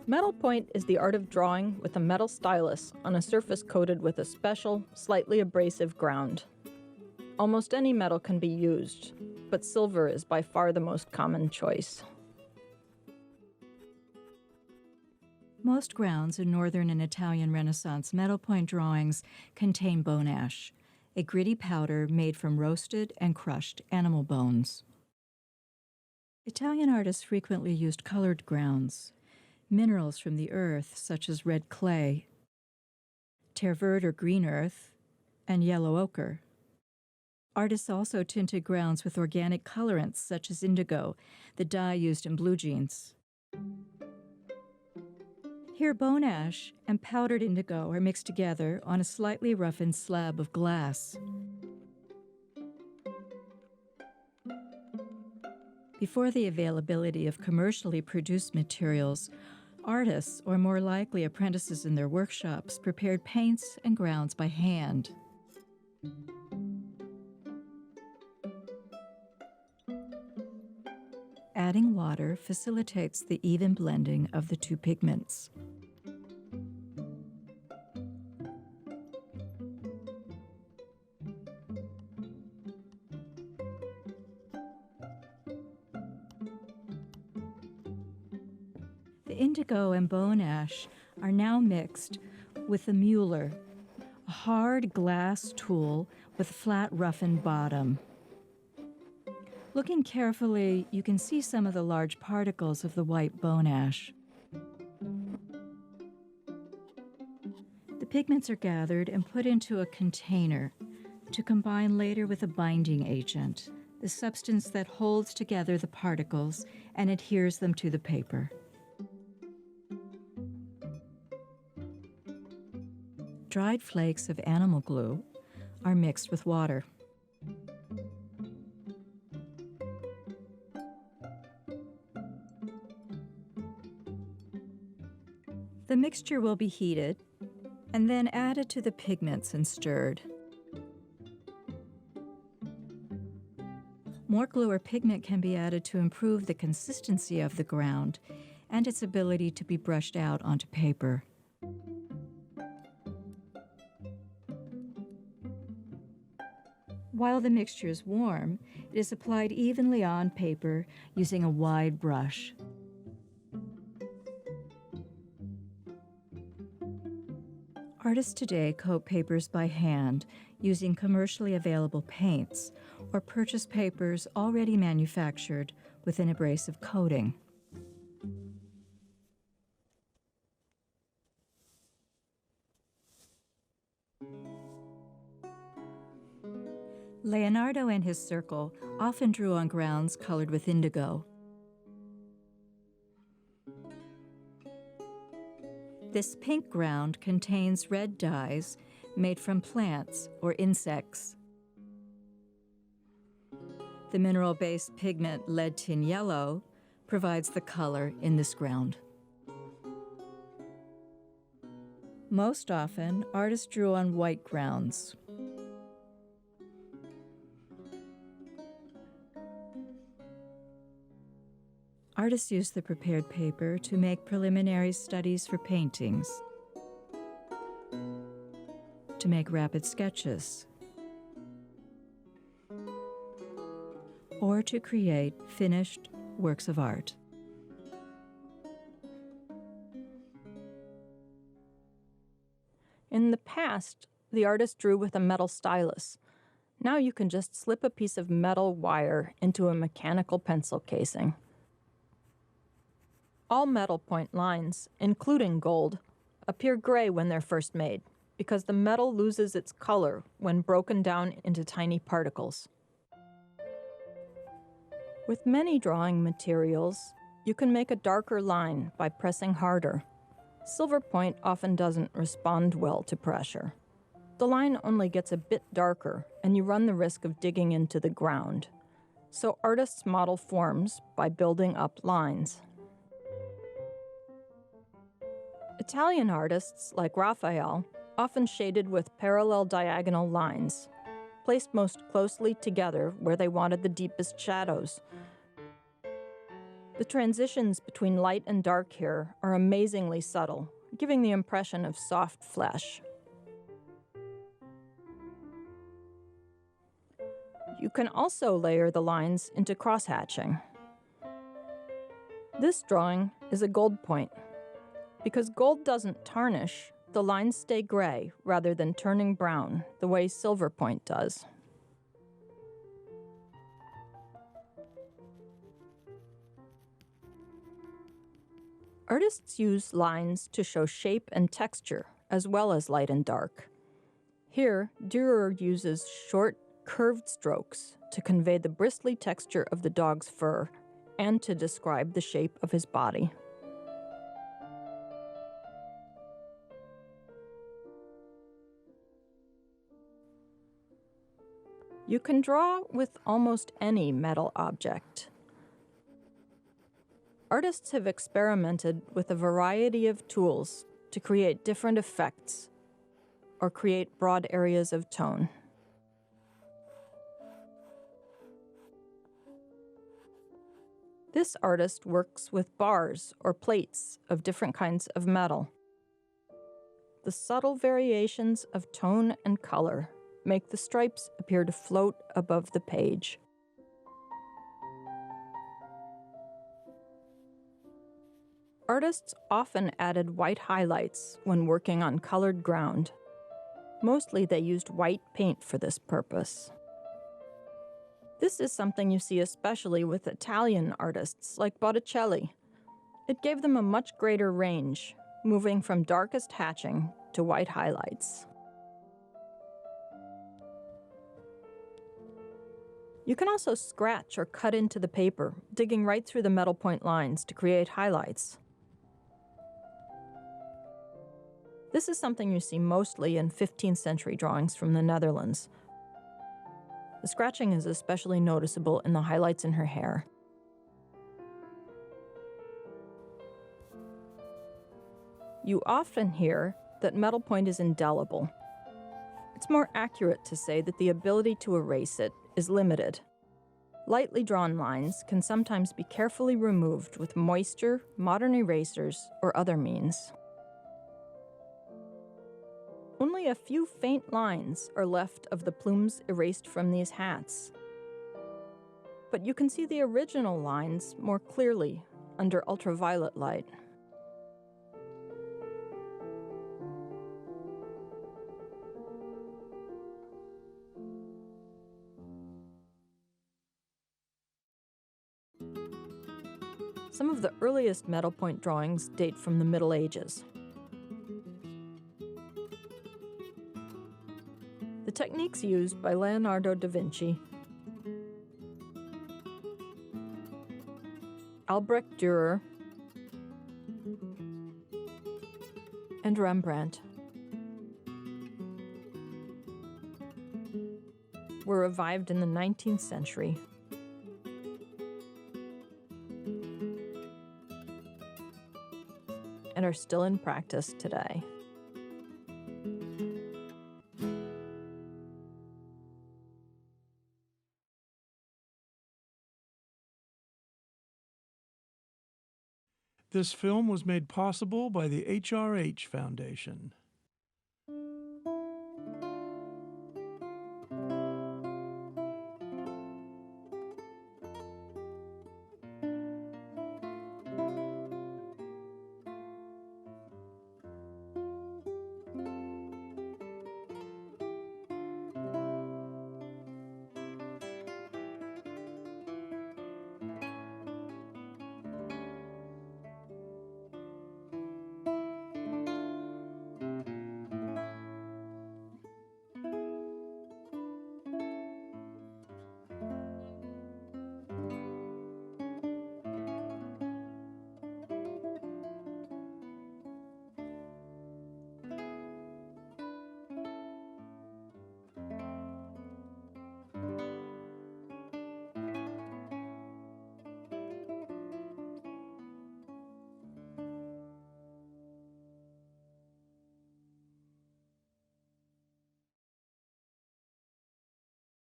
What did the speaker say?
Metalpoint is the art of drawing with a metal stylus on a surface coated with a special, slightly abrasive ground. Almost any metal can be used, but silver is by far the most common choice. Most grounds in Northern and Italian Renaissance Metalpoint drawings contain bone ash, a gritty powder made from roasted and crushed animal bones. Italian artists frequently used colored grounds, minerals from the earth such as red clay, terre verte or green earth, and yellow ochre. Artists also tinted grounds with organic colorants such as indigo, the dye used in blue jeans. Here, bone ash and powdered indigo are mixed together on a slightly roughened slab of glass. Before the availability of commercially produced materials, artists, or more likely apprentices in their workshops, prepared paints and grounds by hand. Adding water facilitates the even blending of the two pigments. The indigo and bone ash are now mixed with the mueller, a hard glass tool with a flat roughened bottom. Looking carefully, you can see some of the large particles of the white bone ash. The pigments are gathered and put into a container to combine later with a binding agent, the substance that holds together the particles and adheres them to the paper. Dried flakes of animal glue are mixed with water. The mixture will be heated and then added to the pigments and stirred. More glue or pigment can be added to improve the consistency of the ground and its ability to be brushed out onto paper. While the mixture is warm, it is applied evenly on paper using a wide brush. Artists today coat papers by hand using commercially available paints or purchase papers already manufactured with an abrasive coating. Leonardo and his circle often drew on grounds colored with indigo. This pink ground contains red dyes made from plants or insects. The mineral-based pigment lead tin yellow provides the color in this ground. Most often, artists drew on white grounds. Artists use the prepared paper to make preliminary studies for paintings, to make rapid sketches, or to create finished works of art. In the past, the artist drew with a metal stylus. Now you can just slip a piece of metal wire into a mechanical pencil casing. All Metalpoint lines, including gold, appear gray when they're first made because the metal loses its color when broken down into tiny particles. With many drawing materials, you can make a darker line by pressing harder. Silver point often doesn't respond well to pressure. The line only gets a bit darker, and you run the risk of digging into the ground. So artists model forms by building up lines. Italian artists, like Raphael, often shaded with parallel diagonal lines, placed most closely together where they wanted the deepest shadows. The transitions between light and dark here are amazingly subtle, giving the impression of soft flesh. You can also layer the lines into crosshatching. This drawing is a gold point. Because gold doesn't tarnish, the lines stay gray rather than turning brown, the way silver point does. Artists use lines to show shape and texture, as well as light and dark. Here, Dürer uses short, curved strokes to convey the bristly texture of the dog's fur and to describe the shape of his body. You can draw with almost any metal object. Artists have experimented with a variety of tools to create different effects or create broad areas of tone. This artist works with bars or plates of different kinds of metal. The subtle variations of tone and color make the stripes appear to float above the page. Artists often added white highlights when working on colored ground. Mostly they used white paint for this purpose. This is something you see especially with Italian artists like Botticelli. It gave them a much greater range, moving from darkest hatching to white highlights. You can also scratch or cut into the paper, digging right through the Metalpoint lines to create highlights. This is something you see mostly in 15th century drawings from the Netherlands. The scratching is especially noticeable in the highlights in her hair. You often hear that Metalpoint is indelible. It's more accurate to say that the ability to erase it is limited. Lightly drawn lines can sometimes be carefully removed with moisture, modern erasers, or other means. Only a few faint lines are left of the plumes erased from these hats. But you can see the original lines more clearly under ultraviolet light. Some of the earliest Metalpoint drawings date from the Middle Ages. The techniques used by Leonardo da Vinci, Albrecht Dürer, and Rembrandt were revived in the 19th century. And are still in practice today. This film was made possible by the HRH Foundation.